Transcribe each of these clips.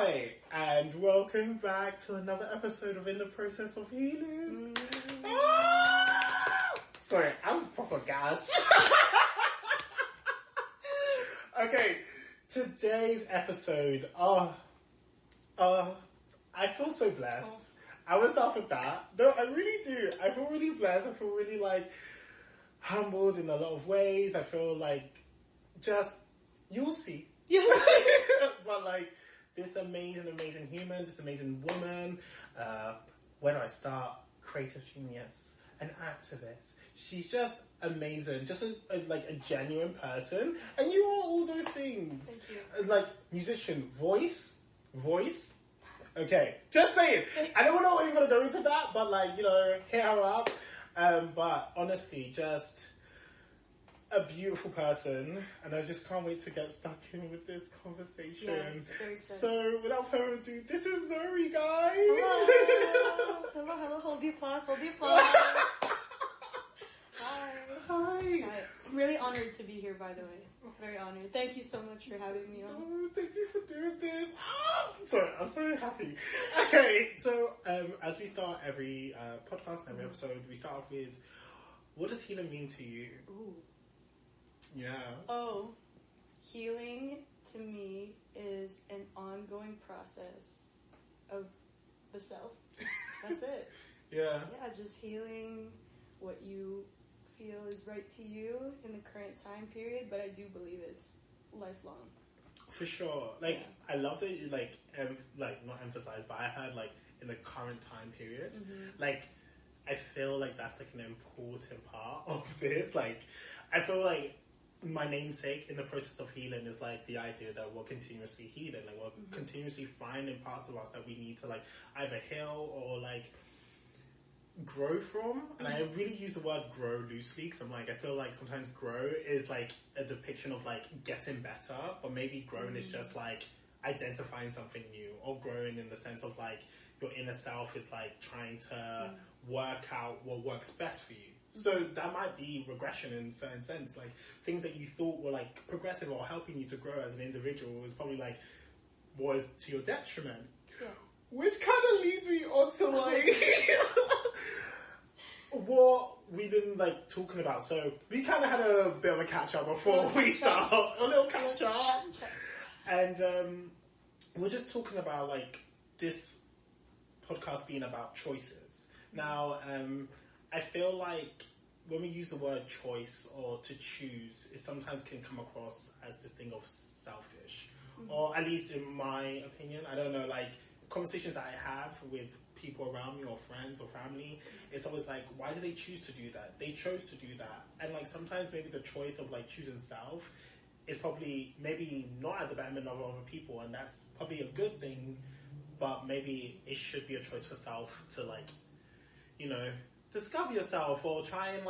Hi, and welcome back to another episode of In the Process of Healing. Sorry, I'm proper gas. Okay, today's episode, I feel so blessed. I will start with that. No, I really do. I feel really blessed. I feel really humbled in a lot of ways. I feel you'll see. But this amazing human, this amazing woman, where do I start? Creative genius, an activist. She's just amazing, just a genuine person. And you are all those things. Thank you. Musician, voice. Okay, just saying. I don't know if you're going to go into that, but hit her up. But honestly, just a beautiful person, and I just can't wait to get stuck in with this conversation. Yeah, it's very exciting. So, without further ado, this is Zoe, guys. Hello. Hold the applause. Hi. I'm really honored to be here, by the way. Very honored. Thank you so much for having me on. Oh, thank you for doing this. Sorry, I'm so happy. Okay, so as we start every podcast, every episode, we start off with, what does healing mean to you? Ooh. Yeah. Oh, healing to me is an ongoing process of the self. That's it. Yeah. Yeah, just healing what you feel is right to you in the current time period, but I do believe it's lifelong. For sure. I love that you not emphasize, but I heard in the current time period. Mm-hmm. I feel that's an important part of this. I feel my namesake in the process of healing is the idea that we're continuously healing, we're mm-hmm. continuously finding parts of us that we need to either heal or grow from. And I really use the word grow loosely because I feel sometimes grow is a depiction of getting better, but maybe growing is just identifying something new, or growing in the sense of your inner self is trying to work out what works best for you. So that might be regression in a certain sense. Things that you thought were progressive or helping you to grow as an individual is probably was to your detriment. Yeah. Which kind of leads me on to what we've been talking about. So we kind of had a bit of a catch up before we start. A little catch up. And we're just talking about this podcast being about choices. Now, I feel when we use the word choice or to choose, it sometimes can come across as this thing of selfish. Mm-hmm. Or at least in my opinion, I don't know, conversations that I have with people around me or friends or family, it's always why did they choose to do that? They chose to do that. And sometimes maybe the choice of choosing self is probably maybe not at the betterment of other people, and that's probably a good thing, but maybe it should be a choice for self to discover yourself or try and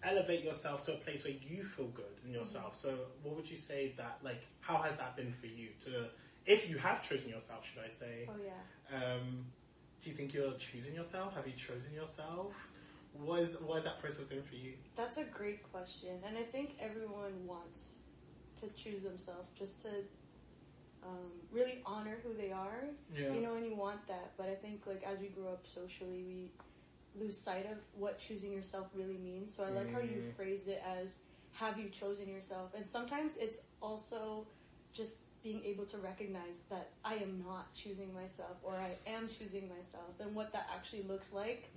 elevate yourself to a place where you feel good in yourself. Mm-hmm. So what would you say that how has that been for you if you have chosen yourself, should I say? Oh yeah. Do you think you're choosing yourself? Have you chosen yourself? What has that process been for you? That's a great question, and I think everyone wants to choose themselves just to really honor who they are. Yeah. And you want that, but I think as we grow up socially, we lose sight of what choosing yourself really means. So I like how you phrased it as, have you chosen yourself? And sometimes it's also just being able to recognize that I am not choosing myself, or I am choosing myself, and what that actually looks like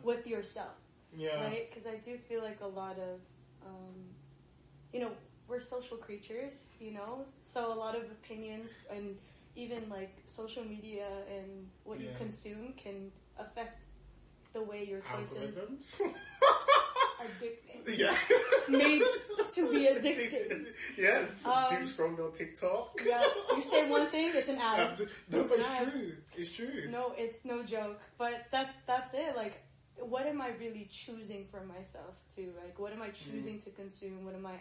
with yourself. Yeah. Right? Because I do feel a lot of, we're social creatures, so a lot of opinions and even social media and what you consume can affect the way your choices addicting. Yeah. Made to be addicted. Yes. Doom scrolling on TikTok. Yeah. You say one thing, it's an ad. It's true. No, it's no joke. But that's it. What am I really choosing for myself too? What am I choosing to consume? What am I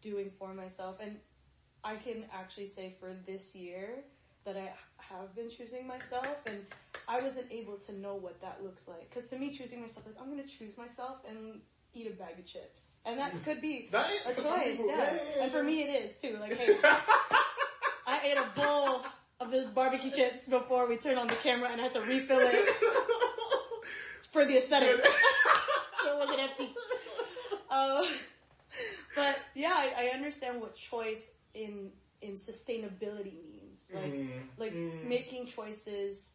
doing for myself? And I can actually say for this year that I have been choosing myself, and I wasn't able to know what that looks like. Because to me, choosing myself, I'm going to choose myself and eat a bag of chips. And that could be a choice, yeah. And for me it is too. Hey, I ate a bowl of the barbecue chips before we turned on the camera, and I had to refill it for the aesthetics. So it wasn't empty. But yeah, I understand what choice in sustainability means. Like making choices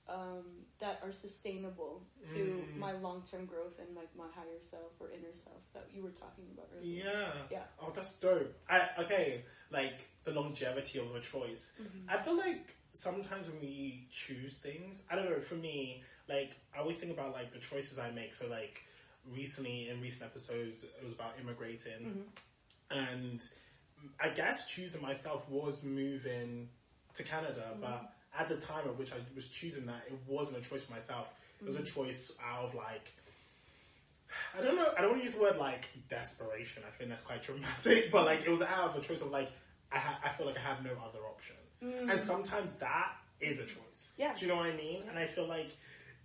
that are sustainable to my long-term growth and like my higher self or inner self that you were talking about earlier. Yeah. Oh, that's dope. Okay, like the longevity of a choice. I feel like sometimes when we choose things, I don't know, for me, like I always think about like the choices I make. So like recently, in recent episodes, it was about immigrating. And I guess choosing myself was moving to Canada, but at the time at which I was choosing that, it wasn't a choice for myself. It was a choice out of like, I don't know, I don't want to use the word like desperation. I think that's quite dramatic, but like it was out of a choice of like, I feel like I have no other option. And sometimes that is a choice. Yeah. Do you know what I mean? Yeah. And I feel like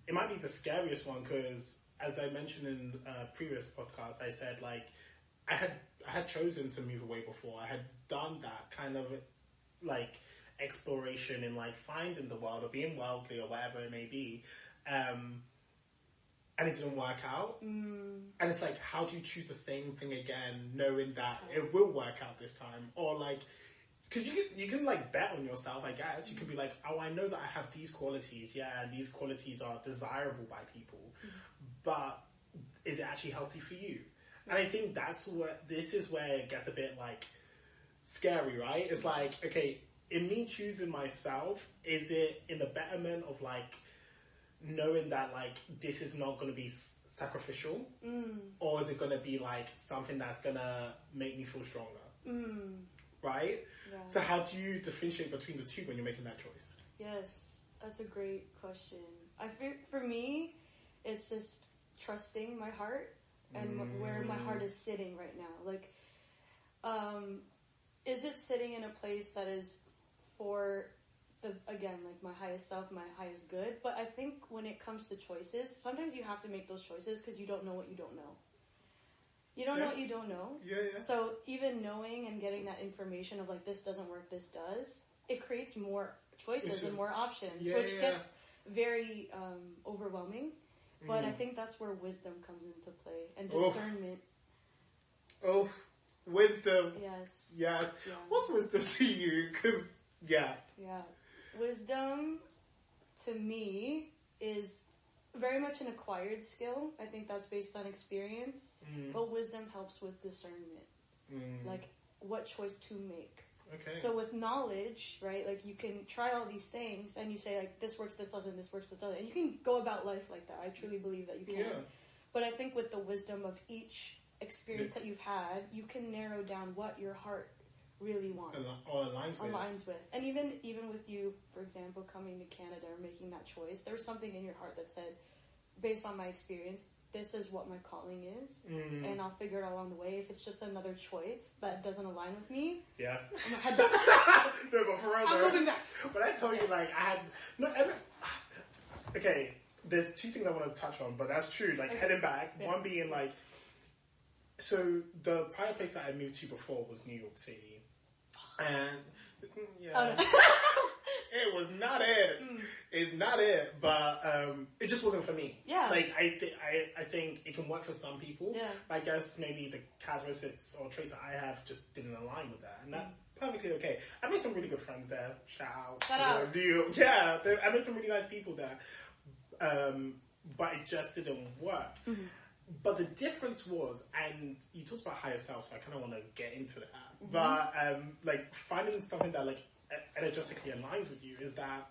it might be the scariest one because, as I mentioned in a previous podcast, I said like, I had chosen to move away before. I had done that kind of like exploration in like finding the world or being worldly or whatever it may be. And it didn't work out. And it's like, how do you choose the same thing again, knowing that it will work out this time? Or like, because you can like bet on yourself, I guess. You can be like, oh, I know that I have these qualities. Yeah, these qualities are desirable by people. But is it actually healthy for you? And I think this is where it gets a bit like scary, right? It's like, okay, in me choosing myself, is it in the betterment of like knowing that like this is not going to be sacrificial, or is it going to be like something that's going to make me feel stronger, right? Yeah. So how do you differentiate between the two when you're making that choice? Yes, that's a great question. I think for me, it's just trusting my heart and where my heart is sitting right now. Like, is it sitting in a place that is for again, like my highest self, my highest good? But I think when it comes to choices, sometimes you have to make those choices because you don't know what you don't know. You don't know what you don't know. Yeah. So even knowing and getting that information of like, this doesn't work, this does, it creates more choices and more options, which gets very overwhelming. But I think that's where wisdom comes into play and discernment. Oh, wisdom. Yes. Yeah. What's wisdom to you? Because, yeah. Wisdom, to me, is very much an acquired skill. I think that's based on experience. But wisdom helps with discernment. Like, what choice to make. Okay. So with knowledge, right, like you can try all these things and you say like, this works, this doesn't, this works, this doesn't. And you can go about life like that. I truly believe that you can. Yeah. But I think with the wisdom of each experience that you've had, you can narrow down what your heart really wants. Or aligns with. And even with you, for example, coming to Canada or making that choice, there was something in your heart that said, based on my experience, this is what my calling is, and I'll figure it out along the way. If it's just another choice that doesn't align with me, I'm gonna head back. No, but for real, I'm moving back. But I tell you, like, okay, there's two things I want to touch on, but that's true. Like, heading back, one being like, so the prior place that I moved to before was New York City, and it was not it. It's not it, but it just wasn't for me. Yeah. Like, I think it can work for some people. Yeah. I guess maybe the characteristics or traits that I have just didn't align with that. And that's perfectly okay. I made some really good friends there. Shout out. New York. Yeah. I met some really nice people there. But it just didn't work. But the difference was, and you talked about higher self, so I kind of want to get into that. But, like, finding something that, like, energetically aligns with you is that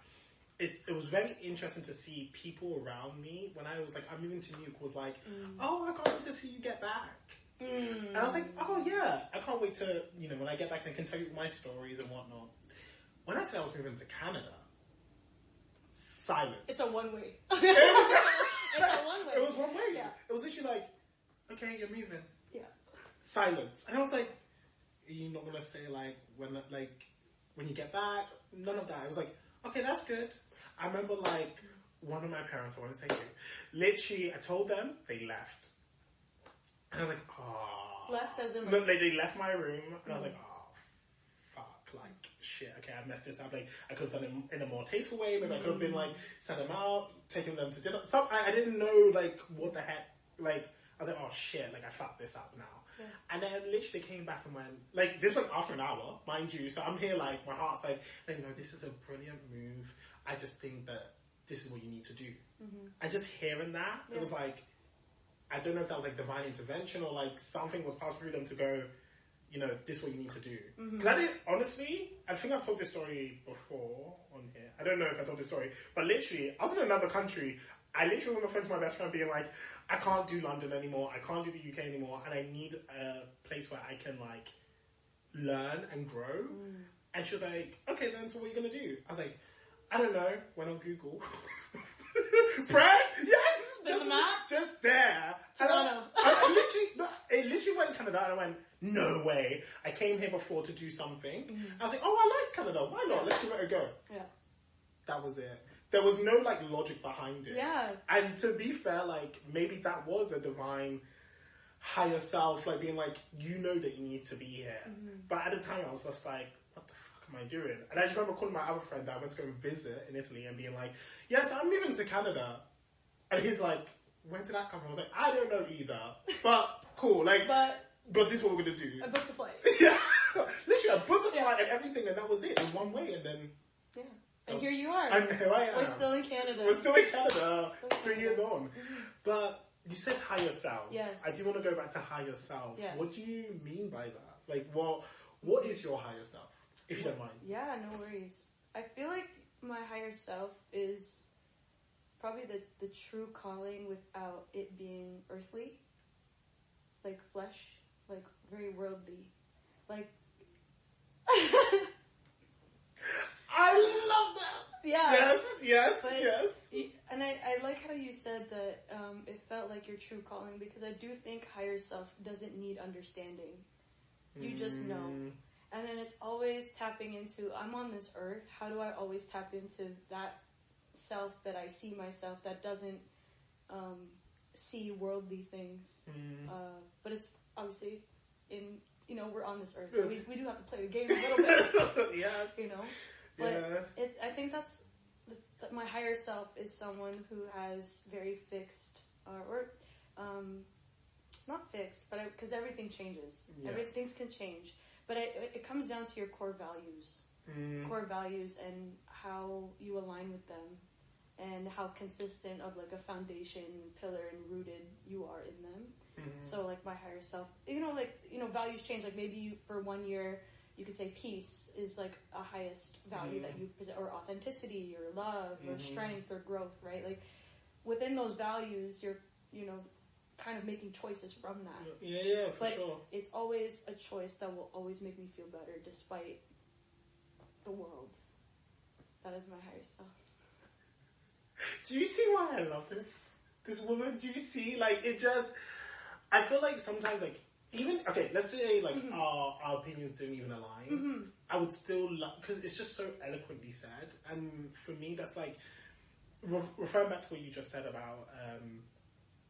it was very interesting to see people around me when I was like, I'm moving to New York, was like, oh, I can't wait to see you get back. And I was like, oh yeah, I can't wait to, when I get back and I can tell you my stories and whatnot. When I said I was moving to Canada, silence. It's a one-way. It's a one-way. It was one way. Yeah. It was literally like, okay, you're moving. Yeah. Silence. And I was like, are you not going to say like, when you get back? None of that. I was like, okay, that's good. I remember like one of my parents, I want to say you, literally I told them, they left. And I was like, oh. Left as in like... No, they left my room and I was like, oh, fuck, like, shit. shit, okay, I messed this up. Like, I could have done it in a more tasteful way. Maybe I could have been like, sat them out, taken them to dinner. I didn't know, like, what the heck. Like, I was like, oh shit, like, I fucked this up now. Yeah. And then literally came back and went, like, this was after an hour, mind you. So I'm here, like, my heart's like, no, this is a brilliant move. I just think that this is what you need to do. And just hearing that, it was like, I don't know if that was like divine intervention or like something was passed through them to go, you know, this is what you need to do. Because I didn't, honestly, I think I've told this story before on here. I don't know if I told this story, but literally, I was in another country. I literally went on the phone to my best friend being like, I can't do London anymore. I can't do the UK anymore. And I need a place where I can like learn and grow. And she was like, okay, then so what are you going to do? I was like, I don't know. Went on Google. Fred? Yes! Just there. Toronto. It literally went to Canada and I went, no way. I came here before to do something. I was like, oh, I liked Canada. Why not? Let's give it a go. Yeah. That was it. There was no like logic behind it. Yeah. And to be fair, like maybe that was a divine higher self, like being like, you know that you need to be here. But at the time I was just like, what the fuck am I doing? And I just remember calling my other friend that I went to go and visit in Italy and being like, yes, I'm moving to Canada. And he's like, where did that come from? I was like, I don't know either. But cool, like, but this is what we're gonna do. I booked the flight. Yeah. Literally, I booked the flight and everything, and that was it. It was one way, and then... Yeah. And here you are. And here I am. We're still in Canada. We're still in Canada, 3 years on. But you said higher self. Yes. I do want to go back to higher self. Yes. What do you mean by that? Like, what is your higher self, if you don't mind? Yeah, no worries. I feel like my higher self is probably the true calling without it being earthly. Like flesh. Like, very worldly. Like... I love that. Yeah. Yes. And I like how you said that it felt like your true calling, because I do think higher self doesn't need understanding. You just know. And then it's always tapping into, I'm on this earth, how do I always tap into that self that I see myself that doesn't see worldly things. But it's obviously we're on this earth, so we do have to play the game a little bit. Yes. But I think that's my higher self is someone who has very fixed, not fixed, but because everything changes. Yes. Things can change. But it comes down to your core values. Core values and how you align with them. And how consistent of like a foundation, pillar, and rooted you are in them. So like my higher self, values change. Like maybe for 1 year, you could say peace is like a highest value that you present, or authenticity, or love, or strength, or growth, right? Like within those values, you're, kind of making choices from that. Yeah, for sure. It's always a choice that will always make me feel better despite the world. That is my higher self. Do you see why I love this woman? Do you see, like, it just, I feel like sometimes, like, even, okay, let's say, like, our opinions didn't even align. I would still love, because it's just so eloquently said. And for me, that's like, referring back to what you just said about,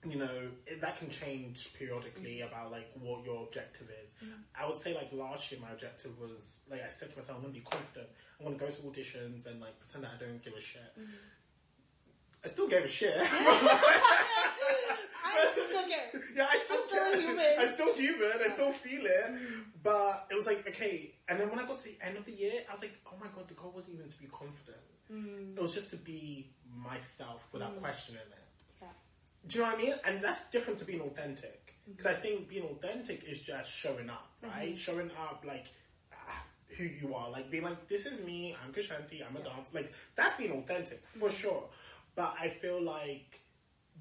that can change periodically about, like, what your objective is. I would say, like, last year, my objective was, like, I said to myself, I'm going to be confident. I'm going to go to auditions and, like, pretend that I don't give a shit. I still gave a shit. I still care. Yeah, I'm still human. I'm still human. I still feel it. But it was like, okay. And then when I got to the end of the year, I was like, oh my God, the goal wasn't even to be confident. It was just to be myself without questioning it. Yeah. Do you know what I mean? And that's different to being authentic. Because I think being authentic is just showing up, right? Showing up like who you are. Like being like, this is me, I'm Kashanti, I'm a dancer. Like, that's being authentic, for sure. But I feel like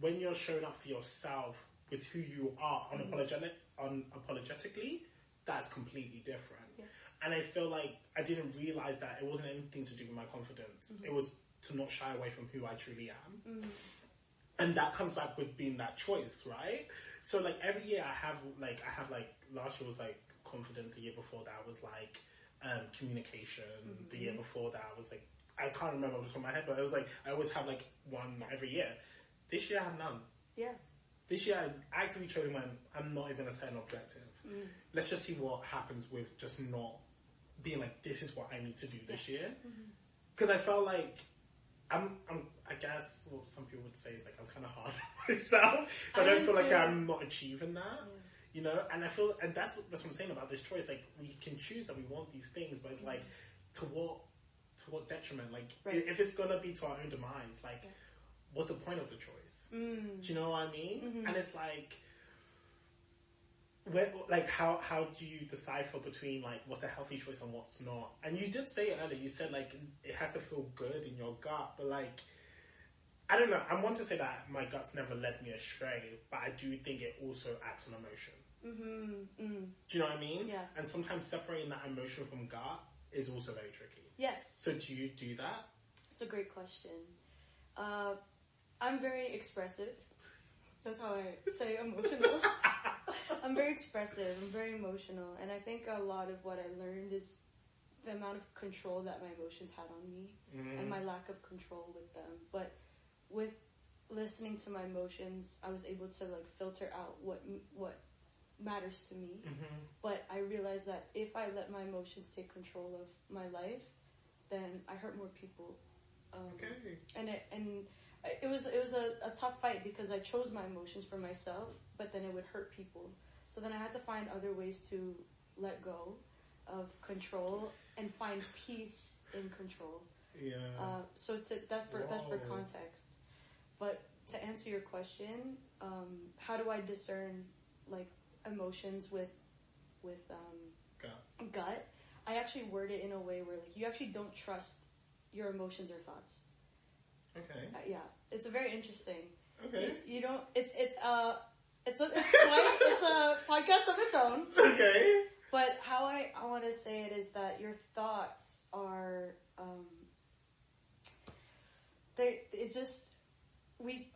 when you're showing up for yourself with who you are unapologetically, that's completely different. Yeah. And I feel like I didn't realize that it wasn't anything to do with my confidence. It was to not shy away from who I truly am. And that comes back with being that choice, right? So like every year I have last year was like confidence, the year before that was like communication, the year before that was like, I can't remember off the top of my head, but it was like, I always have like one every year. This year I have none. Yeah. This year I actively chose when I'm not even a certain objective. Let's just see what happens with just not being like, this is what I need to do this year. Because I felt like I guess what some people would say is like I'm kind of hard on myself, but I don't feel like I'm not achieving that. You know, and I feel, and that's what I'm saying about this choice. Like, we can choose that we want these things, but it's like, to what detriment? Like, if it's gonna be to our own demise, like, what's the point of the choice? Do you know what I mean? And it's like, how do you decipher between like what's a healthy choice and what's not? And you did say it earlier. You said like it has to feel good in your gut, but like, I don't know. I want to say that my gut's never led me astray, but I do think it also acts on emotion. Do you know what I mean? Yeah. And sometimes separating that emotion from gut is also very tricky. Yes. So do you do that? It's a great question. I'm very expressive. That's how I say emotional. I'm very expressive. I'm very emotional. And I think a lot of what I learned is the amount of control that my emotions had on me and my lack of control with them. But with listening to my emotions, I was able to like filter out what matters to me. But I realized that if I let my emotions take control of my life, then I hurt more people. And it was a tough fight because I chose my emotions for myself, but then it would hurt people. So then I had to find other ways to let go of control and find peace in control. Yeah. So that's for context. But to answer your question, how do I discern like emotions with gut? I actually word it in a way where like you actually don't trust your emotions or thoughts. Okay. Yeah, it's a very interesting. Okay. You don't. It's a podcast of its own. Okay. But how I want to say it is that your thoughts are it's just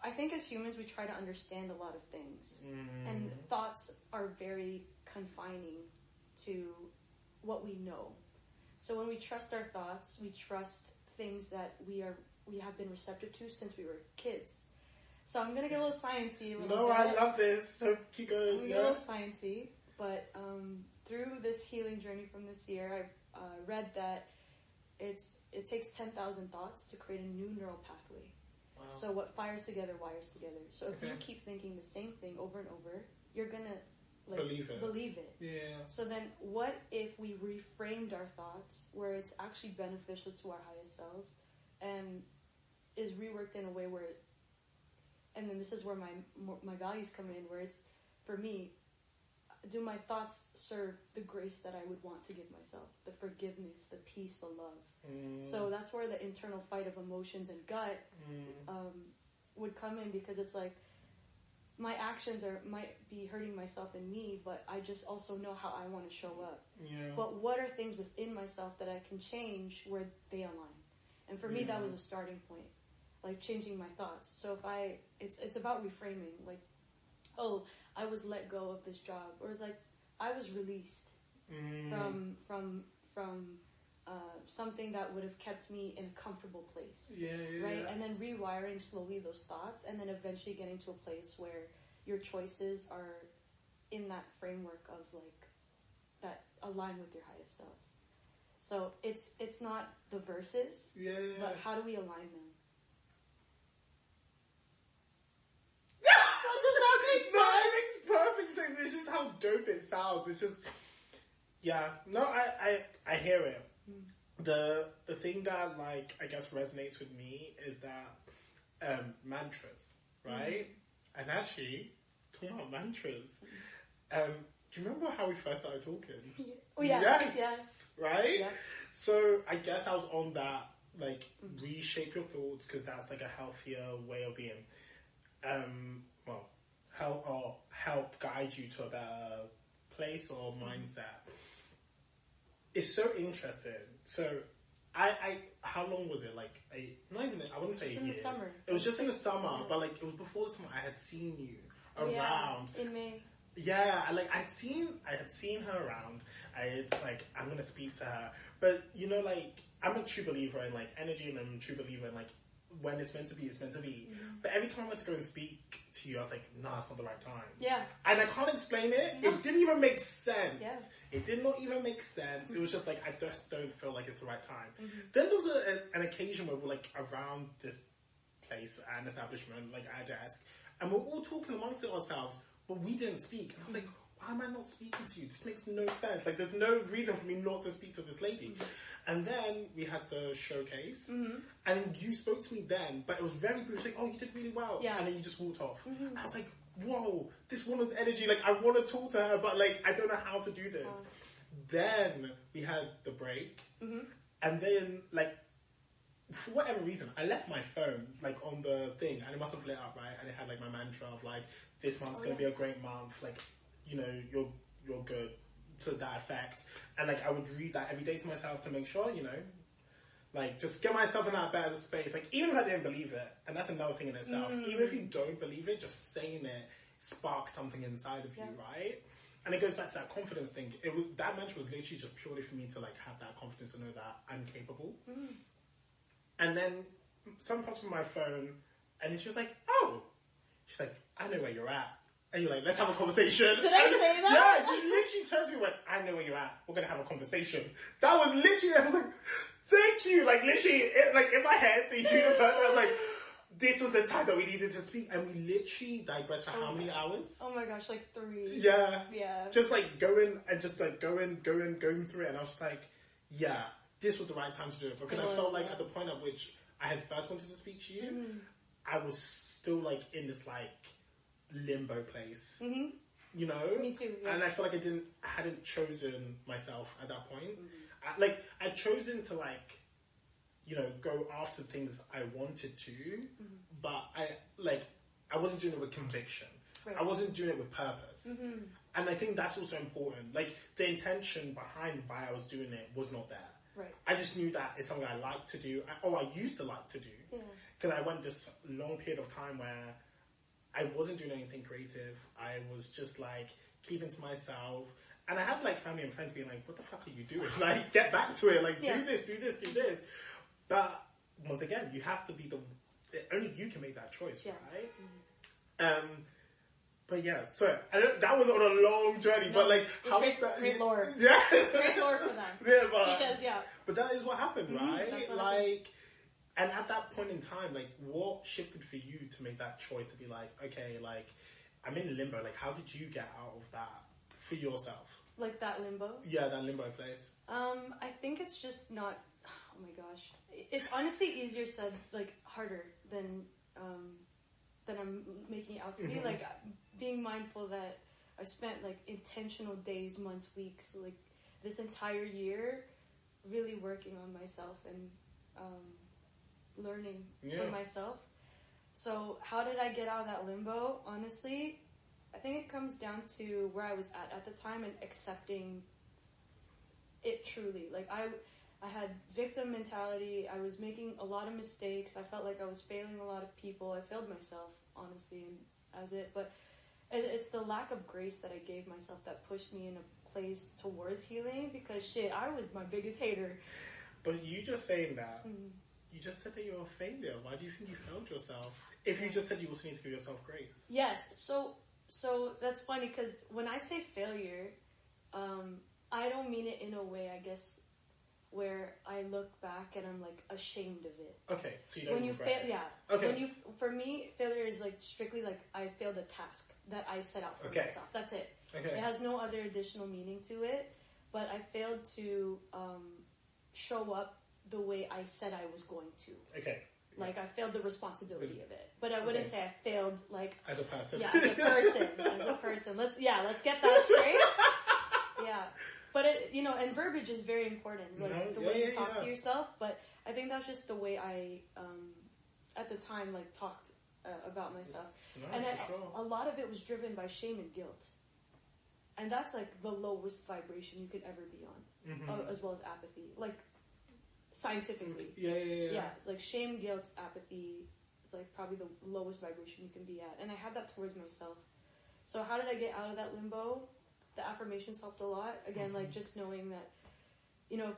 I think as humans we try to understand a lot of things, and thoughts are very confining to what we know. So when we trust our thoughts, we trust things that we have been receptive to since we were kids. So I'm gonna get a little sciencey. I love this. So keep going. I'm gonna get a little sciencey, but through this healing journey from this year, I read that it takes 10,000 thoughts to create a new neural pathway. Wow. So what fires together wires together. So if you keep thinking the same thing over and over, you're gonna believe it. Yeah. So then what if we reframed our thoughts where it's actually beneficial to our highest selves and is reworked in a way where and then this is where my values come in, where it's, for me, do my thoughts serve the grace that I would want to give myself, the forgiveness, the peace, the love. So that's where the internal fight of emotions and gut would come in, because it's like my actions might be hurting myself and me, but I just also know how I want to show up. Yeah. But what are things within myself that I can change where they align? And for me, that was a starting point, like changing my thoughts. So it's about reframing, like, oh, I was let go of this job, or it's like I was released from something that would have kept me in a comfortable place, right? And then rewiring slowly those thoughts, and then eventually getting to a place where your choices are in that framework of like that align with your highest self. So it's not the verses, but how do we align them? It makes perfect sense. It's just how dope it sounds. It's just, I hear it. The thing that, like, I guess resonates with me is that mantras, right? And actually, talking about mantras, do you remember how we first started talking? Oh, yeah. Yes. Right? Yeah. So I guess I was on that, like, reshape your thoughts, because that's like a healthier way of being. Help guide you to a better place or mindset. It's so interesting. So, how long was it? Like, I wouldn't say just a in year. The summer. It was just in the summer, but like, it was before the summer I had seen you around. In May. Yeah, I had seen her around. It's like, I'm gonna speak to her. But, you know, like, I'm a true believer in, like, energy, and I'm a true believer in, like, when it's meant to be, it's meant to be. But every time I went to go and speak to you, I was like, nah, it's not the right time. Yeah. And I can't explain it. No. It didn't even make sense. Yeah. It did not even make sense. It was just like, I just don't feel like it's the right time. Then there was an occasion where we're like around this place, an establishment, like our desk, and we're all talking amongst ourselves, but we didn't speak. And I was like, why am I not speaking to you? This makes no sense. Like, there's no reason for me not to speak to this lady. And then we had the showcase, and you spoke to me then, but it was very brief. Like, oh, you did really well. Yeah. And then you just walked off. I was like, whoa, this woman's energy. Like, I want to talk to her, but like, I don't know how to do this. Then we had the break, and then like, for whatever reason, I left my phone like on the thing, and it must have lit up, right? And it had like my mantra of like, this month's gonna be a great month. Like, you know, you're good, to that effect. And like, I would read that every day to myself to make sure, you know, like, just get myself in that better space. Like, even if I didn't believe it, and that's another thing in itself, even if you don't believe it, just saying it sparks something inside of you, right? And it goes back to that confidence thing. That mantra was literally just purely for me to like have that confidence to know that I'm capable. And then some pops on my phone, and she was like, oh, she's like, I know where you're at. And you're like, let's have a conversation. Did I say that? Yeah, you literally turns to me and went, I know where you're at. We're going to have a conversation. That was literally, I was like, thank you. Like, literally, like in my head, the universe, I was like, this was the time that we needed to speak. And we literally digressed for how many hours? Oh my gosh, like 3. Yeah. Yeah. Just like going and just like going through it. And I was just like, yeah, this was the right time to do it. Because I felt like at the point at which I had first wanted to speak to you, I was still like in this like limbo place. You know? Me too. Yeah. And I feel like I hadn't chosen myself at that point. I'd chosen to like, you know, go after things I wanted to, but I wasn't doing it with conviction. Right. I wasn't doing it with purpose. And I think that's also important. Like, the intention behind why I was doing it was not there. Right. I just knew that it's something I like to do, or I used to like to do. Because I went this long period of time where I wasn't doing anything creative. I was just like keeping to myself. And I had like family and friends being like, what the fuck are you doing? Like, get back to it. Like, do this. But once again, you have to be only you can make that choice, right? But yeah, so that was on a long journey, but like, how great lore. Yeah. Great lore for them. Yeah, but that is what happened, right? Like, and at that point in time, like, what shifted for you to make that choice to be like, okay, like, I'm in limbo. Like, how did you get out of that for yourself? Like that limbo? Yeah, that limbo place. I think it's just not. Oh my gosh, it's honestly easier said, like harder than I'm making it out to be. Like, being mindful that I spent like intentional days, months, weeks, like this entire year, really working on myself and learning for myself. So how did I get out of that limbo? Honestly, I think it comes down to where I was at the time and accepting it truly. Like, I had victim mentality. I was making a lot of mistakes. I felt like I was failing a lot of people. I failed myself, honestly, as it. But it's the lack of grace that I gave myself that pushed me in a place towards healing. Because shit, I was my biggest hater. But you just saying that, you just said that you're a failure. Why do you think you failed yourself? If you just said you also need to give yourself grace. Yes. So that's funny because when I say failure, I don't mean it in a way, I guess, where I look back and I'm like ashamed of it. Okay, so you don't regret it. Okay. For me, failure is like strictly like I failed a task that I set out for myself. That's it. Okay. It has no other additional meaning to it, but I failed to show up the way I said I was going to. Okay. Like, I failed the responsibility of it. But I wouldn't say I failed, like... As a person. Yeah, as a person. Let's get that straight. Yeah. But, and verbiage is very important. Like, the way you talk to yourself. But I think that's just the way I, at the time, like, talked about myself. No, and a lot of it was driven by shame and guilt. And that's, like, the lowest vibration you could ever be on. As well as apathy. Like... Scientifically. Yeah. Like shame, guilt, apathy. It's like probably the lowest vibration you can be at. And I had that towards myself. So how did I get out of that limbo? The affirmations helped a lot. Again, like just knowing that,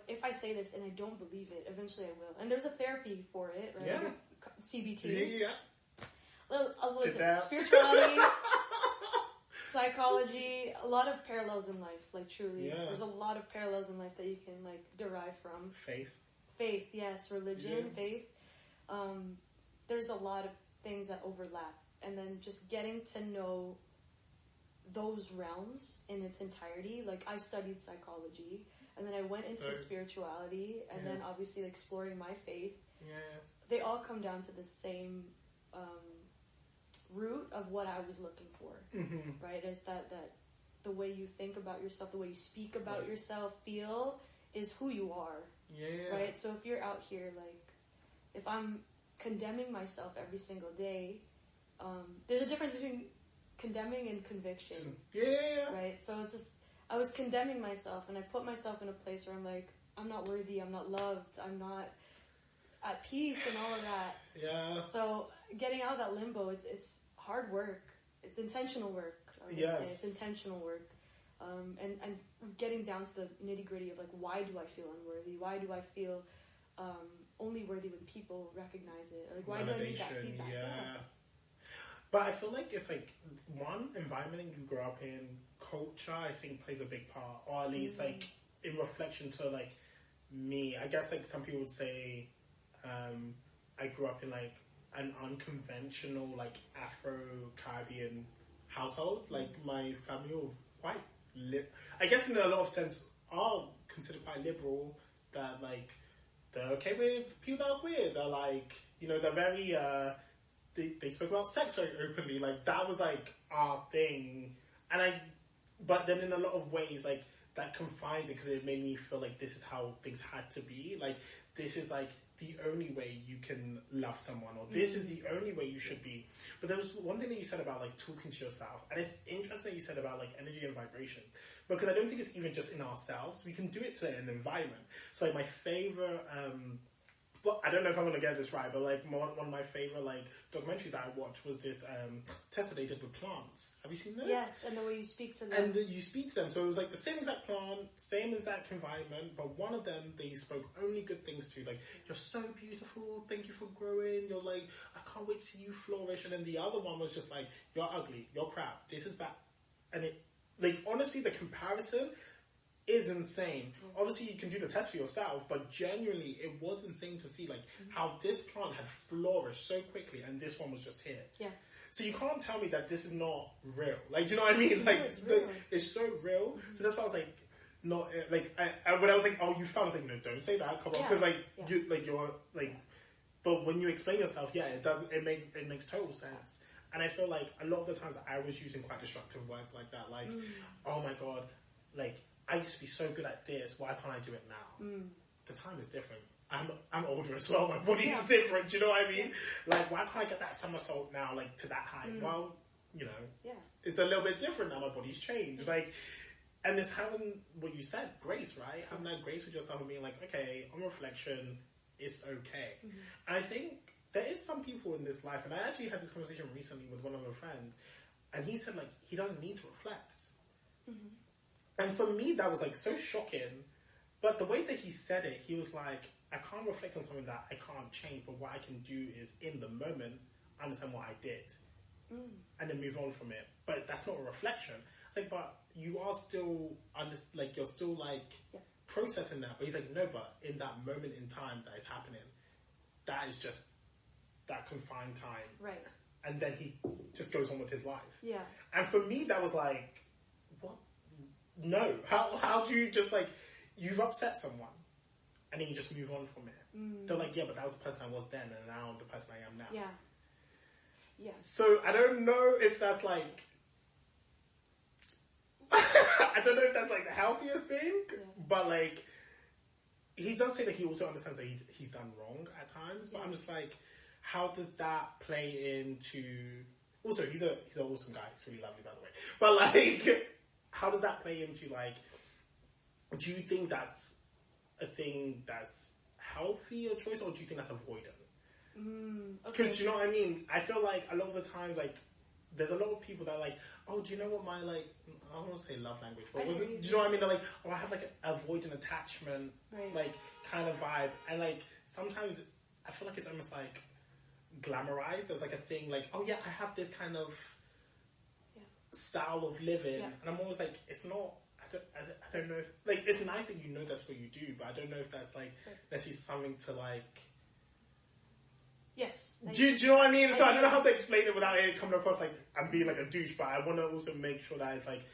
if I say this and I don't believe it, eventually I will. And there's a therapy for it, right? Yeah. CBT. Yeah. Listen, spirituality, psychology, a lot of parallels in life, like truly. Yeah. There's a lot of parallels in life that you can like derive from. Faith, yes, religion, faith. There's a lot of things that overlap. And then just getting to know those realms in its entirety. Like, I studied psychology, and then I went into spirituality, and then obviously exploring my faith. Yeah. They all come down to the same root of what I was looking for, right? Is that the way you think about yourself, the way you speak about yourself, feel, is who you are. Yeah. Right? So if you're out here, like, if I'm condemning myself every single day, there's a difference between condemning and conviction. Yeah. Right? So it's just, I was condemning myself, and I put myself in a place where I'm like, I'm not worthy, I'm not loved, I'm not at peace, and all of that. Yeah. So getting out of that limbo, it's hard work. It's intentional work. I would say it's intentional work. And getting down to the nitty gritty of like, why do I feel unworthy? Why do I feel only worthy when people recognize it? Like, why do I need that feedback? Yeah. But I feel like it's like, one, environment you grow up in, culture, I think plays a big part, or at least like in reflection to like me. I guess like some people would say, I grew up in like an unconventional like Afro-Caribbean household. Like, my family were quite I guess in a lot of sense are considered quite liberal, that like they're okay with people that are queer. They're like, you know, they're very they spoke about sex very openly. Like, that was like our thing. And but then in a lot of ways, like, that confined it, because it made me feel like this is how things had to be. Like, this is like the only way you can love someone, or this is the only way you should be. But there was one thing that you said about like talking to yourself, and it's interesting that you said about like energy and vibration, because I don't think it's even just in ourselves. We can do it to an environment. So like my favorite, well, I don't know if I'm going to get this right, but like one of my favorite like documentaries that I watched was this test that they did with plants. Have you seen this? Yes, and the way you speak to them. And you speak to them. So it was like the same exact plant, same exact environment, but one of them they spoke only good things to. Like, you're so beautiful, thank you for growing, you're like, I can't wait to see you flourish. And then the other one was just like, you're ugly, you're crap, this is bad. And it, like, honestly, the comparison is insane. Obviously, you can do the test for yourself, but genuinely, it was insane to see like how this plant had flourished so quickly, and this one was just here. Yeah. So you can't tell me that this is not real. Like, do you know what I mean? Like, it's so real. So that's why I was like, not like when I was like, oh, you found, I was like, no, don't say that. Come on, because you're like, but when you explain yourself, it does. It makes total sense. And I feel like a lot of the times I was using quite destructive words like that, like, oh my god, like, I used to be so good at this, why can't I do it now? The time is different. I'm older as well, my body is different, do you know what I mean? Like, why can't I get that somersault now, like, to that height? Well, you know, it's a little bit different now, my body's changed. Like, and it's having, what you said, grace, right? Having that grace with yourself and being like, okay, on reflection, it's okay. And I think there is some people in this life, and I actually had this conversation recently with one of a friend, and he said, like, he doesn't need to reflect. And for me, that was like so shocking. But the way that he said it, he was like, I can't reflect on something that I can't change, but what I can do is, in the moment, understand what I did. And then move on from it. But that's not a reflection. It's like, but you are still, you're still like processing that. But he's like, no, but in that moment in time that is happening, that is just that confined time. Right. And then he just goes on with his life. Yeah. And for me, that was like, what? No. How do you just like, you've upset someone and then you just move on from it. They're like, yeah, but that was the person I was then, and now I'm the person I am now. Yeah. Yeah. So I don't know if that's like, I don't know if that's like the healthiest thing, but like, he does say that he also understands that he's done wrong at times, but I'm just like, how does that play into, also he's an awesome guy, he's really lovely by the way, but like, how does that play into like, do you think that's a thing that's healthy, a choice, or do you think that's avoidant? Okay. Because, you know what I mean? I feel like a lot of the time, like, there's a lot of people that are like, oh, do you know what my, like, I don't want to say love language, but do you know what I mean? They're like, oh, I have, like, an avoidant attachment, like, kind of vibe. And, like, sometimes I feel like it's almost like, glamorized as like a thing, like, oh yeah, I have this kind of style of living, and I'm always like, it's not. I don't know if, like, it's nice that you know that's what you do, but I don't know if that's like necessarily something to like. Yes. Do you know what I mean? So I don't know how to explain it without it coming across like I'm being like a douche, but I want to also make sure that it's like,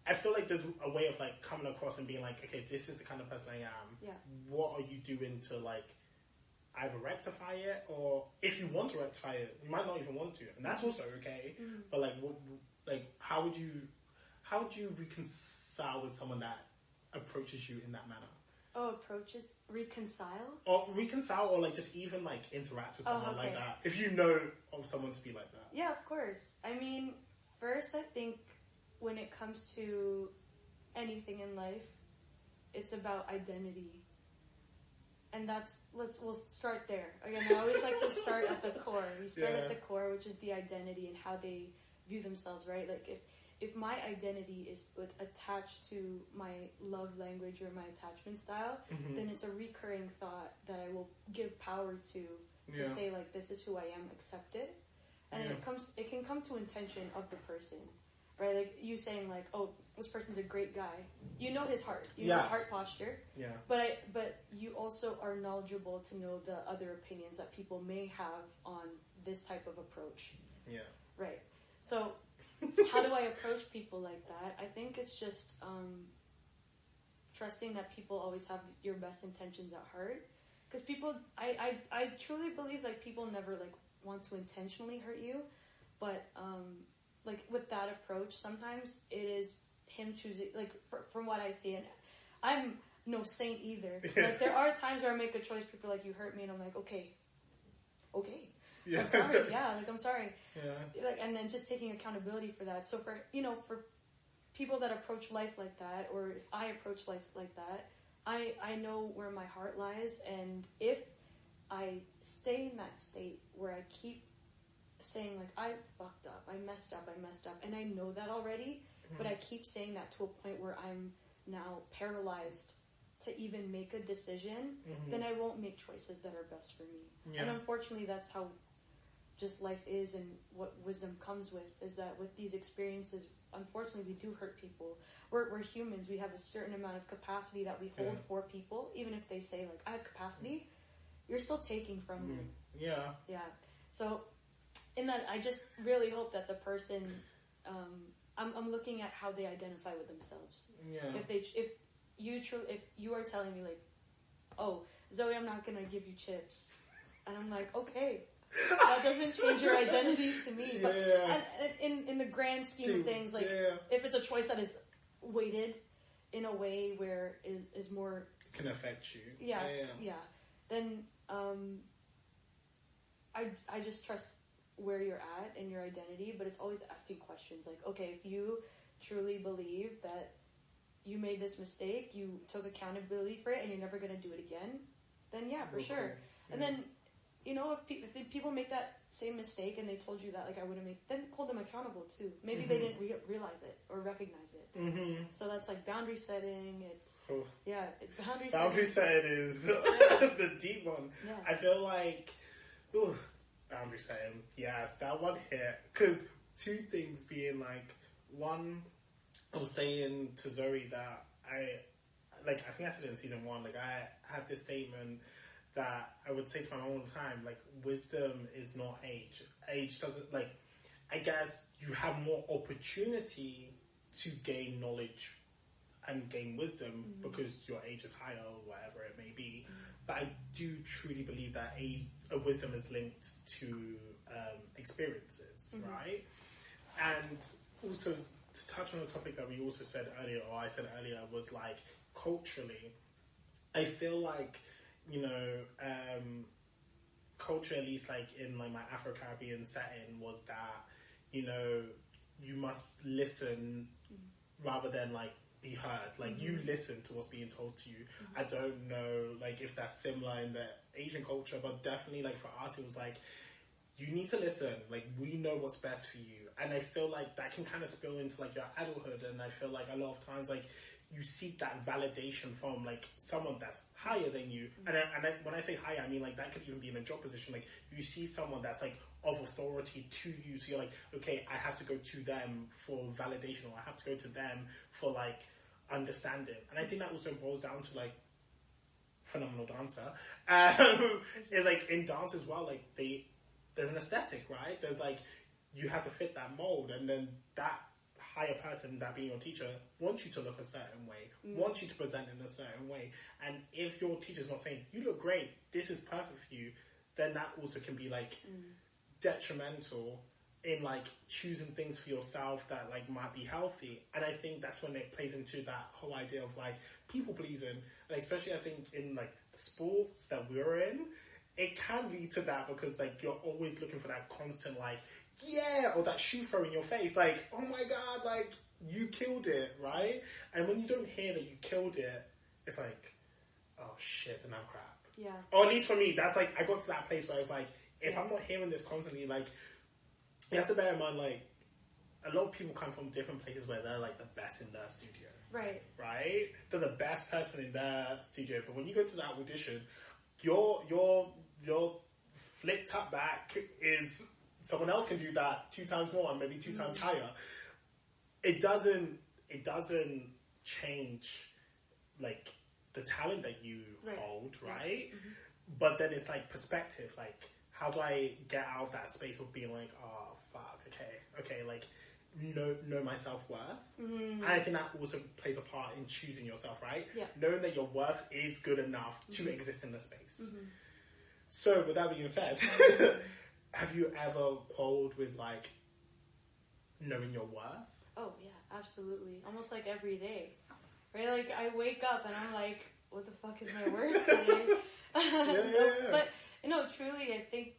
I feel like there's a way of like coming across and being like, okay, this is the kind of person I am. Yeah. What are you doing to like either rectify it, or if you want to rectify it, you might not even want to, and that's also okay. Mm-hmm. But like, how would you reconcile with someone that approaches you in that manner? Oh, reconcile? Or like just even like interact with someone like that. If you know of someone to be like that. Yeah, of course. I mean, first I think when it comes to anything in life, it's about identity. And we'll start there. Again, I always like to start at the core. We start at the core, which is the identity and how they view themselves, right? Like if my identity is attached to my love language or my attachment style, then it's a recurring thought that I will give power to say like, this is who I am, accept it. And it can come to intention of the person, right? Like you saying like, oh, this person's a great guy. You know his heart. You know his heart posture. Yeah. But you also are knowledgeable to know the other opinions that people may have on this type of approach. Yeah. Right. So how do I approach people like that? I think it's just trusting that people always have your best intentions at heart. Because people, I truly believe like people never like want to intentionally hurt you, but like with that approach, sometimes it is him choosing. Like from what I see, and I'm no saint either. Like there are times where I make a choice. People are like, you hurt me, and I'm like, okay. Yeah. I'm sorry. Yeah, like I'm sorry. Yeah. Like, and then just taking accountability for that. So for people that approach life like that, or if I approach life like that, I know where my heart lies, and if I stay in that state where I keep saying like, I fucked up, I messed up, and I know that already, but I keep saying that to a point where I'm now paralyzed to even make a decision, then I won't make choices that are best for me. Yeah. And unfortunately, that's how just life is, and what wisdom comes with, is that with these experiences, unfortunately, we do hurt people. We're humans. We have a certain amount of capacity that we hold for people. Even if they say, like, I have capacity, you're still taking from them. Yeah. Yeah. So, in that, I just really hope that the person, I'm looking at how they identify with themselves. Yeah. If you are telling me, like, oh, Zoe, I'm not gonna give you chips. And I'm like, okay. That doesn't change your identity to me. But in the grand scheme of things, like, if it's a choice that is weighted in a way where it is more... Can affect you. Yeah. Then, I just trust where you're at in your identity, but it's always asking questions. Like, okay, if you truly believe that you made this mistake, you took accountability for it, and you're never going to do it again, then yeah, for sure. Cool. Yeah. And then, if people make that same mistake and they told you that, like, I wouldn't make, then hold them accountable too. Maybe they didn't realize it or recognize it. So that's like boundary setting. It's boundary setting is the deep one. Yeah. I feel like, boundary setting. Yes, that one hit. Because two things being like, one, I was saying to Zoe that I think I said it in season 1, like I had this statement that I would say to my mom all the time, like, wisdom is not age. Age doesn't, like, I guess you have more opportunity to gain knowledge and gain wisdom because your age is higher or whatever it may be. But I do truly believe that wisdom is linked to experiences, right? And also, to touch on a topic that we also said earlier, or I said earlier, was like, culturally, I feel like, culture, at least like in like my Afro-Caribbean setting, was that, you must listen rather than like be heard. Like you listen to what's being told to you. I don't know like if that's similar in the Asian culture, but definitely like for us, it was like, you need to listen. Like, we know what's best for you. And I feel like that can kind of spill into like your adulthood. And I feel like a lot of times, like, you seek that validation from like someone that's higher than you. And when I say higher, I mean like that could even be in a job position. Like you see someone that's like of authority to you, so you're like, okay, I have to go to them for validation, or I have to go to them for like understanding. And I think that also boils down to like phenomenal dancer. And like in dance as well, like there's an aesthetic, right? There's like, you have to fit that mold, and then that higher person, that being your teacher, wants you to look a certain way, wants you to present in a certain way. And if your teacher's not saying, you look great, this is perfect for you, then that also can be like detrimental in like choosing things for yourself that like might be healthy. And I think that's when it plays into that whole idea of like people pleasing, and especially I think in like the sports that we're in, it can lead to that, because like you're always looking for that constant like, yeah, or that shoe throw in your face, like, oh my god, like, you killed it, right? And when you don't hear that you killed it, it's like, oh shit, then I'm crap. Yeah. Or at least for me, that's like, I got to that place where it's like, if I'm not hearing this constantly, like, you have to bear in mind, like, a lot of people come from different places where they're like the best in their studio. Right. Right? They're the best person in their studio, but when you go to that audition, your flipped up back is... Someone else can do that 2 times more and maybe 2 times higher. It doesn't change like the talent that you hold, right? Mm-hmm. But then it's like perspective. Like, how do I get out of that space of being like, oh fuck, okay, like know my self-worth. And I think that also plays a part in choosing yourself, right? Yeah. Knowing that your worth is good enough to exist in the space. So with that being said. Have you ever quarreled with, like, knowing your worth? Oh, yeah, absolutely. Almost, like, every day. Right? Like, I wake up and I'm like, what the fuck is my worth today? But, no, truly, I think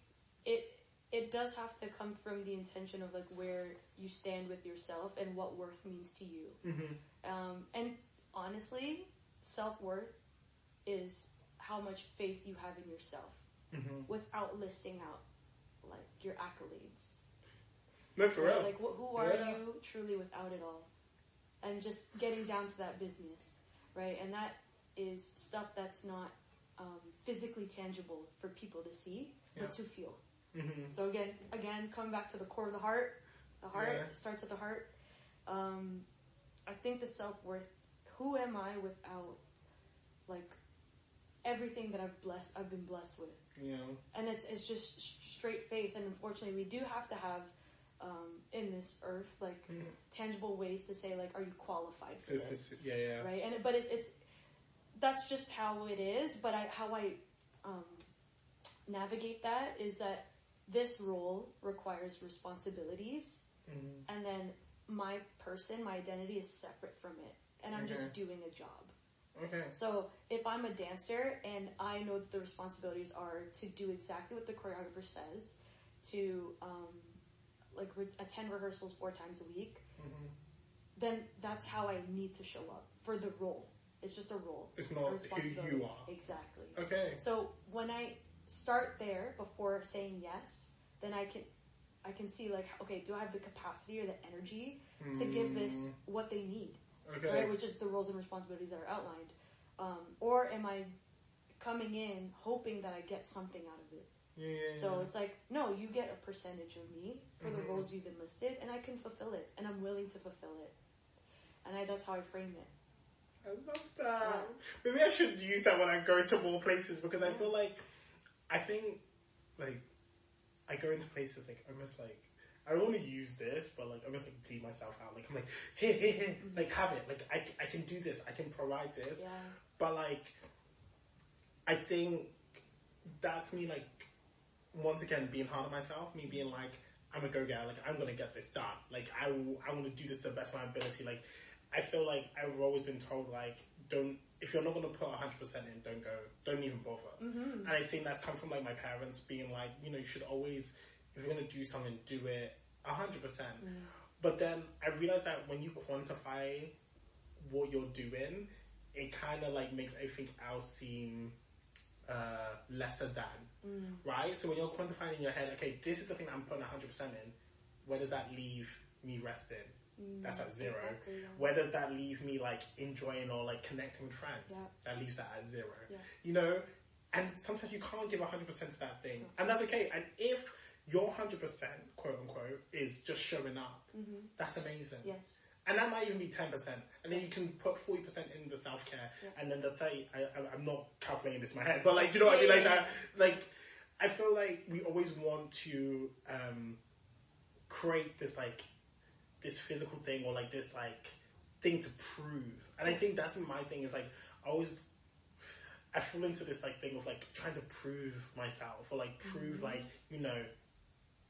it does have to come from the intention of, like, where you stand with yourself and what worth means to you. And, honestly, self-worth is how much faith you have in yourself without listing out like your accolades. No, for real. Like who are you truly without it all? And just getting down to that business, right? And that is stuff that's not physically tangible for people to see, but to feel. So again, coming back to the core of the heart starts at the heart. I think the self-worth, who am I without like everything that I've been blessed with. Yeah. And it's just straight faith, and unfortunately we do have to have in this earth like tangible ways to say like, are you qualified for this? Right? And but it's that's just how it is, but how I navigate that is that this role requires responsibilities, and then my identity is separate from it, and I'm just doing a job. Okay. So if I'm a dancer and I know that the responsibilities are to do exactly what the choreographer says, to attend rehearsals 4 times a week, then that's how I need to show up for the role. It's just a role. It's not who you are. Exactly. Okay. So when I start there before saying yes, then I can see like, okay, do I have the capacity or the energy to give this what they need? Okay. Right, which is the roles and responsibilities that are outlined. Or am I coming in hoping that I get something out of it? So it's like, no, you get a percentage of me for the roles you've enlisted, and I can fulfill it, and I'm willing to fulfill it. And that's how I frame it. I love that. Yeah. Maybe I should use that when I go to more places, because I feel like, I think, like, I go into places, like, almost like, I don't want to use this, but like, almost like bleed myself out. Like, I'm like, here, like, have it. Like, I can do this. I can provide this. Yeah. But like, I think that's me, like, once again, being hard on myself. Me being like, I'm a go-getter. Like, I'm going to get this done. Like, I want to do this to the best of my ability. Like, I feel like I've always been told, like, if you're not going to put 100% in, don't go. Don't even bother. And I think that's come from, like, my parents being like, you know, you should always, if you're going to do something, do it 100%. But then I realized that when you quantify what you're doing, it kind of like makes everything else seem lesser than, right? So when you're quantifying in your head, okay, this is the thing that I'm putting 100% in, where does that leave me resting? That's at 0. Exactly, yeah. Where does that leave me, like, enjoying or, like, connecting with friends? Yeah. That leaves that at 0. Yeah. You know? And sometimes you can't give 100% to that thing. And that's okay. And if your 100%, quote unquote, is just showing up, that's amazing. Yes. And that might even be 10%. And then you can put 40% in the self-care. Yeah. And then the 30, I'm not calculating this in my head, but, like, do you know what I mean? Like, that, like, I feel like we always want to create this, like, this physical thing or, like, this, like, thing to prove. And I think that's my thing is, like, I fall into this, like, thing of, like, trying to prove myself or, like, prove, like, you know,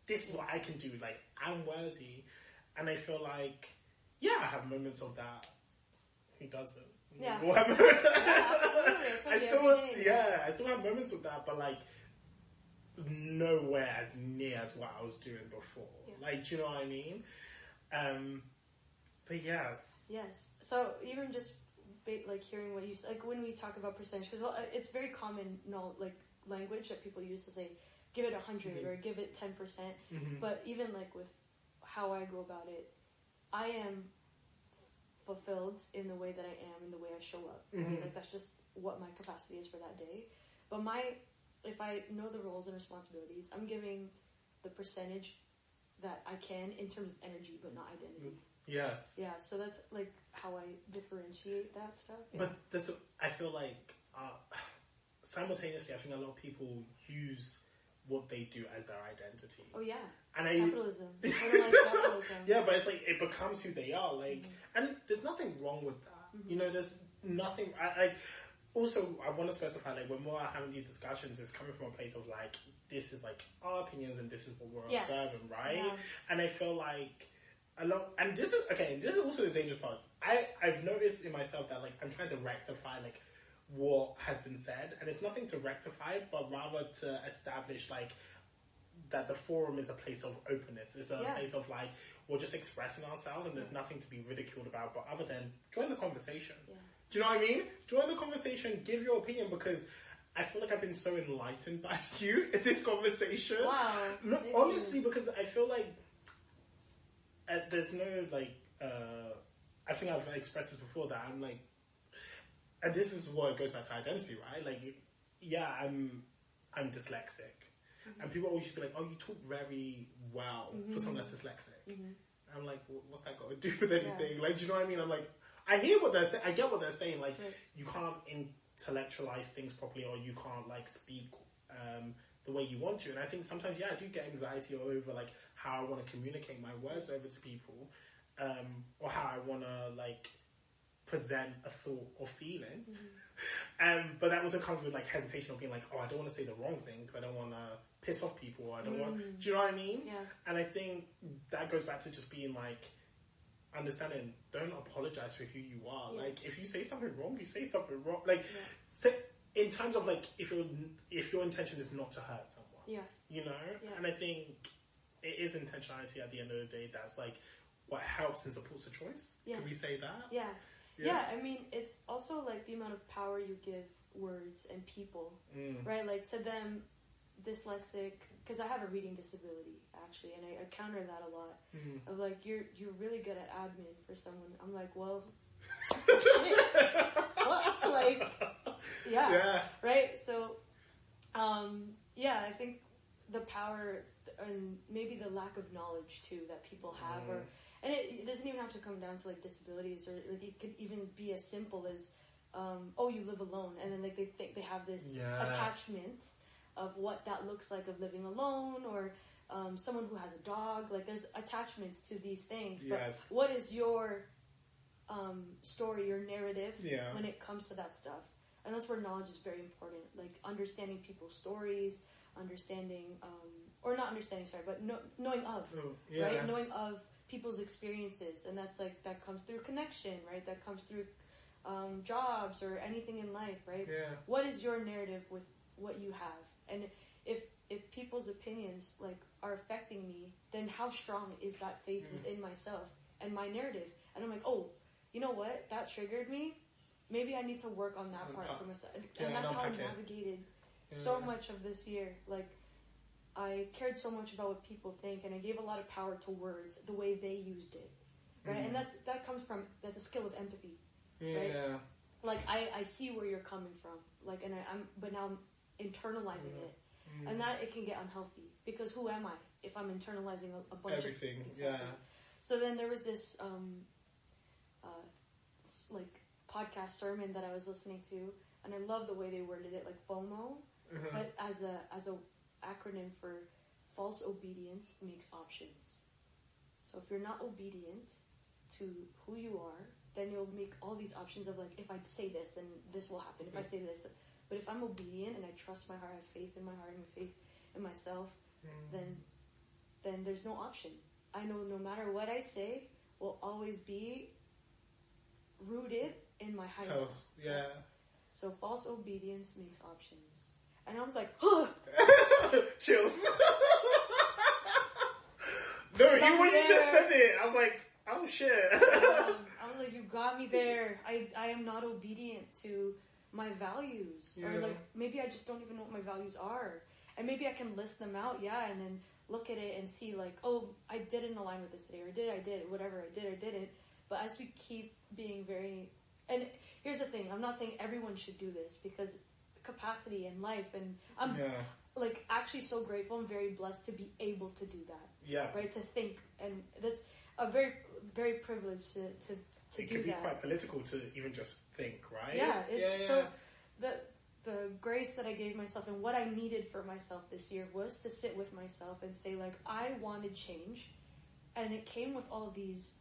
this is what I can do. Like, I'm worthy. And I feel like, yeah, I have moments of that. Who doesn't? Yeah. Absolutely. I still have moments of that, but, like, nowhere as near as what I was doing before. Yeah. Like, do you know what I mean? But yes. Yes. So even just like hearing what you like when we talk about percentage, because it's very common, like language that people use to say, give it 100 or give it 10%. But even like with how I go about it, I am fulfilled in the way that I am, in the way I show up. Right? Like that's just what my capacity is for that day. But if I know the roles and responsibilities, I'm giving the percentage that I can in terms of energy, but not identity. Yes. Yeah, so that's like how I differentiate that stuff. Yeah. But I feel like simultaneously, I think a lot of people use what they do as their identity. Oh yeah, and capitalism. Capitalism. Yeah, but it's like it becomes who they are. Like, and there's nothing wrong with that. You know, there's nothing. Also, I want to specify, like, when we're having these discussions, it's coming from a place of, like, this is, like, our opinions and this is what we're observing, right? Yeah. And I feel like a lot, and this is also the dangerous part. I've noticed in myself that, like, I'm trying to rectify, like, what has been said, and it's nothing to rectify, but rather to establish, like, that the forum is a place of openness. It's a place of, like, we're just expressing ourselves and there's nothing to be ridiculed about, but other than join the conversation. Yeah. Do you know what I mean? Join the conversation, give your opinion, because I feel like I've been so enlightened by you in this conversation. Wow. No, honestly, because I feel like there's no, like, I think I've expressed this before, that I'm like, and this is what goes back to identity, right? Like, yeah, I'm dyslexic. And people always be like, oh, you talk very well for someone that's dyslexic. I'm like, what's that got to do with anything? Yeah. Like, do you know what I mean? I'm like, I hear what they're saying. I get what they're saying. Like, you can't intellectualize things properly, or you can't, like, speak the way you want to. And I think sometimes, I do get anxiety all over, like, how I want to communicate my words over to people, or how I want to, like, present a thought or feeling. But that also comes with, like, hesitation of being like, oh, I don't want to say the wrong thing because I don't want to piss off people. I don't want. Do you know what I mean? Yeah. And I think that goes back to just being like, understanding, don't apologize for who you are. Yeah. Like, if you say something wrong, you say something wrong. Like, so in terms of, like, if your intention is not to hurt someone, you know. Yeah. And I think it is intentionality at the end of the day. That's, like, what helps and supports a choice. Yes. Can we say that? Yeah. Yeah, I mean, it's also, like, the amount of power you give words and people, right? Like, to them, dyslexic, because I have a reading disability, actually, and I counter that a lot. I was like, you're really good at admin for someone. I'm like, well, what? Like, yeah, right? So, I think the power and maybe the lack of knowledge, too, that people have, and it doesn't even have to come down to, like, disabilities, or, like, it could even be as simple as, you live alone, and then, like, they think they have this attachment of what that looks like, of living alone, or someone who has a dog. Like, there's attachments to these things. But what is your story, your narrative when it comes to that stuff? And that's where knowledge is very important. Like, understanding people's stories, understanding, or not understanding, sorry, but knowing of, right? Knowing of people's experiences. And that's, like, that comes through connection, right? That comes through jobs or anything in life, right? Yeah. What is your narrative with what you have? And if people's opinions, like, are affecting me, then how strong is that faith within myself and my narrative? And I'm like, oh, you know what? That triggered me. Maybe I need to work on that part for myself. And that's how I navigated so much of this year. Like, I cared so much about what people think, and I gave a lot of power to words, the way they used it. right? And that comes from, that's a skill of empathy, Yeah. right? Like, I see where you're coming from, like, and but now I'm internalizing it, and that it can get unhealthy, because who am I if I'm internalizing a bunch Everything, of exactly. So then there was this like podcast sermon that I was listening to, and I love the way they worded it, like FOMO, but as a acronym for false obedience makes options. So if you're not obedient to who you are, then you'll make all these options of like, if I say this, then this will happen. If I say this, but if I'm obedient and I trust my heart, I have faith in my heart and faith in myself, then there's no option. I know no matter what I say will always be rooted in my highest self. Yeah. So false obedience makes options. And I was like, huh! Chills. No, when you just said it, I was like, oh shit. I was like, you got me there. I am not obedient to my values. Yeah. Or like, maybe I just don't even know what my values are. And maybe I can list them out, and then look at it and see like, oh, I didn't align with this today, or I did, whatever, I did or didn't. But as we keep being and here's the thing, I'm not saying everyone should do this, because capacity in life, and I'm like actually so grateful and very blessed to be able to do that. Yeah. Right? To think, and that's a very, very privileged to do that. It can be quite political to even just think, right? Yeah. So the grace that I gave myself and what I needed for myself this year was to sit with myself and say, like, I wanted change, and it came with all these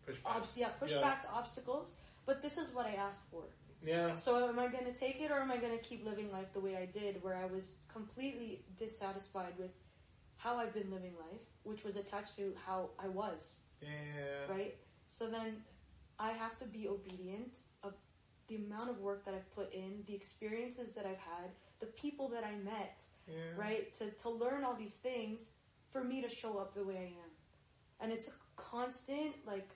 pushbacks, obstacles, but this is what I asked for. Yeah. So am I going to take it, or am I going to keep living life the way I did, where I was completely dissatisfied with how I've been living life, which was attached to how I was. Yeah. Right? So then I have to be obedient of the amount of work that I've put in, the experiences that I've had, the people that I met, right? To learn all these things for me to show up the way I am. And it's a constant, like,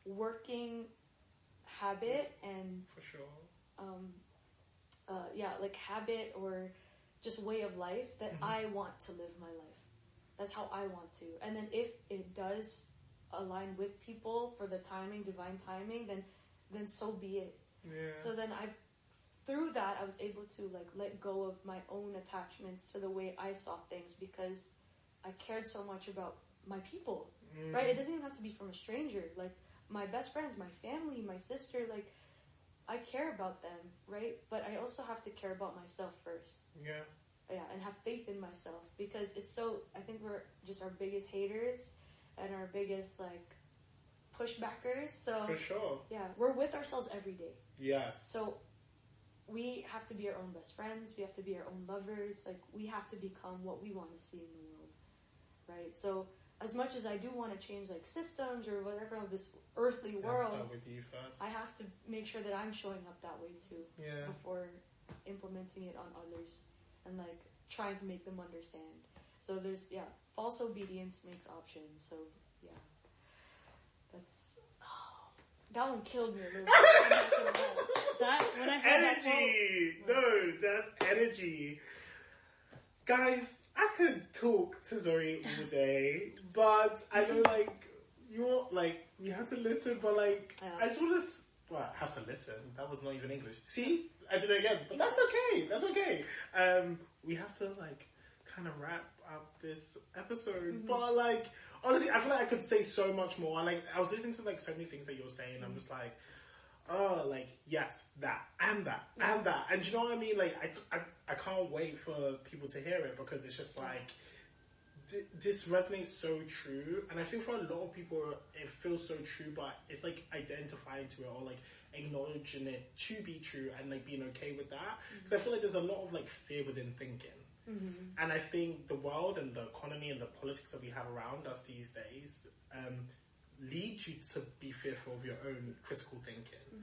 working habit and... For sure. Like habit or just way of life that I want to live my life. That's how I want to. And then if it does align with people for the timing, divine timing, then so be it. Yeah. So then through that, I was able to like let go of my own attachments to the way I saw things, because I cared so much about my people, right? It doesn't even have to be from a stranger. Like my best friends, my family, my sister, like I care about them, right? But I also have to care about myself first. Yeah. Yeah, and have faith in myself, because I think we're just our biggest haters and our biggest like pushbackers. So for sure. Yeah, we're with ourselves every day. Yes. So we have to be our own best friends. We have to be our own lovers. Like we have to become what we want to see in the world, right? So as much as I do want to change like systems or whatever of this earthly world, start with you first. I have to make sure that I'm showing up that way too before implementing it on others and like trying to make them understand. So there's false obedience makes options. So that one killed me a little bit. When I heard energy. That's energy. Guys, I could talk to Zoe all day, but I know you have to listen, but I just want to, have to listen. That was not even English. See? I did it again, but that's okay. We have to kind of wrap up this episode, but honestly, I feel like I could say so much more. I was listening to so many things that you were saying. I'm just like, oh, yes, that and that and that, and you know what I mean? I can't wait for people to hear it, because it's just this resonates so true, and I feel for a lot of people it feels so true, but it's identifying to it or acknowledging it to be true and being okay with that, because I feel like there's a lot of fear within thinking. And I think the world and the economy and the politics that we have around us these days lead you to be fearful of your own critical thinking.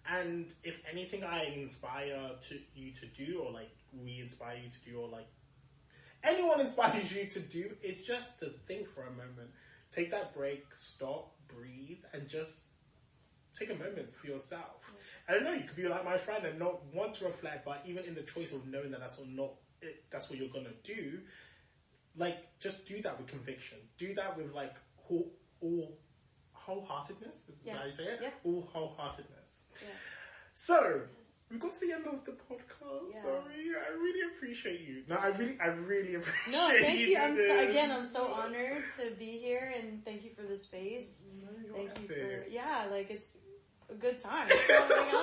And if anything I inspire you to do, or we inspire you to do, or anyone inspires you to do, is just to think for a moment. Take that break, stop, breathe, and just take a moment for yourself. I don't know, you could be like my friend and not want to reflect, but even in the choice of knowing that that's what you're gonna do, just do that with conviction. Do that with all wholeheartedness. Is that how you say it? Yeah. All wholeheartedness. Yeah. So, we got to the end of the podcast. Yeah. Sorry, I really appreciate you. No, I really appreciate No, thank you. doing I'm so honored to be here, and thank you for the space. No, Thank you epic. for like it's a good time. So, like,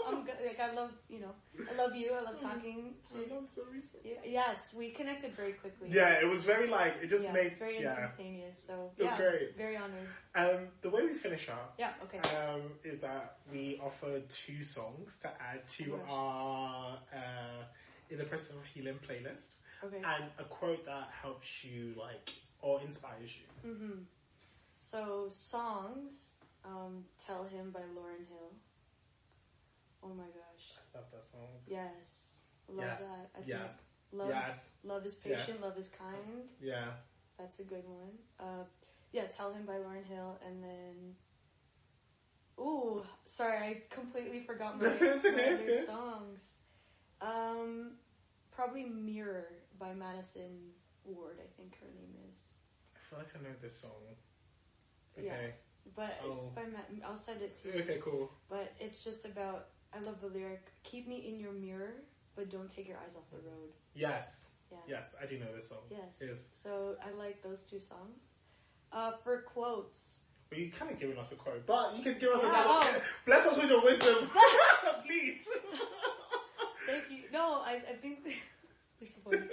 I'm good. Like I love I love you. I love talking to I love sorry. Yes, we connected very quickly. Yeah, it was very it just makes very instantaneous. So it was great. Very honored. The way we finish up, Okay. is that we offer 2 songs to add to Oh our In the Process of Healing playlist, Okay. and a quote that helps you or inspires you. Mm-hmm. So songs, "Tell Him" by Lauryn Hill. Oh my gosh. I love that song. Yes. Love that. I think Yes. love, Yes. love is patient, love is kind. Yeah. That's a good one. "Tell Him" by Lauryn Hill, and then sorry, I completely forgot my other songs. Probably "Mirror" by Madison Ward, I think her name is. I feel like I know this song. Okay. Yeah. But it's by I'll send it to you. Okay, cool. But it's just about, I love the lyric, "Keep me in your mirror, but don't take your eyes off the road." Yes. Yeah. Yes, I do know this song. Yes. So I like those 2 songs. For quotes. Well, you kind of given us a quote, but you can give us Yeah, bless us with your wisdom, please. Thank you. No, I think they're so funny.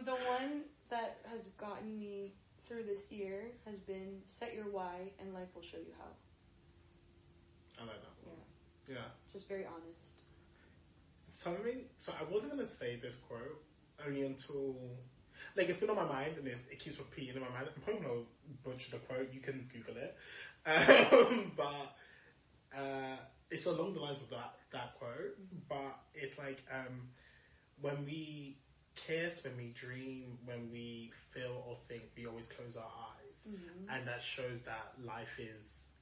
The one that has gotten me through this year has been "Set your why and life will show you how." I like that one. Yeah. Just very honest. So I wasn't going to say this quote only until, it's been on my mind and it keeps repeating in my mind. I'm probably going to butcher the quote. You can Google it. But it's along the lines of that quote. But it's when we kiss, when we dream, when we feel or think, we always close our eyes. Mm-hmm. And that shows that life is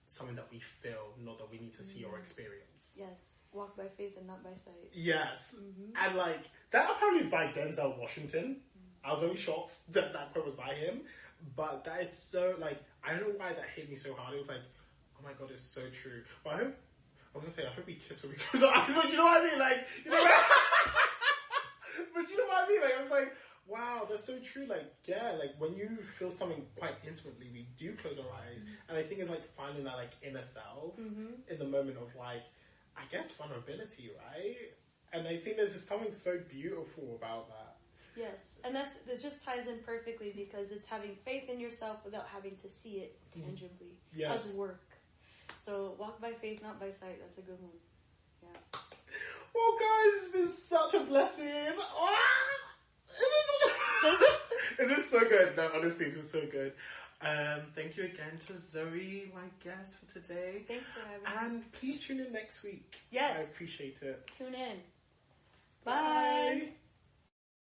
something that we feel, not that we need to see or experience. Yes. Walk by faith and not by sight. Yes. Mm-hmm. And that apparently is by Denzel Washington. I was very shocked that quote was by him. But that is so, I don't know why that hit me so hard. It was oh my god, it's so true. But I was going to say, I hope we kiss when we close our eyes, but you know what I mean? But you know what I mean? I was wow, that's so true. When you feel something quite intimately, we do close our eyes. Mm-hmm. And I think it's finding that inner self in the moment of I guess vulnerability, right? And I think there's just something so beautiful about that. Yes, and that just ties in perfectly because it's having faith in yourself without having to see it tangibly as work. So walk by faith, not by sight. That's a good one. Yeah. Well, guys, it's been such a blessing. It was so good. No, honestly, it was so good. Thank you again to Zoe, my guest for today. Thanks for having me. And please tune in next week. Yes. I appreciate it. Tune in. Bye.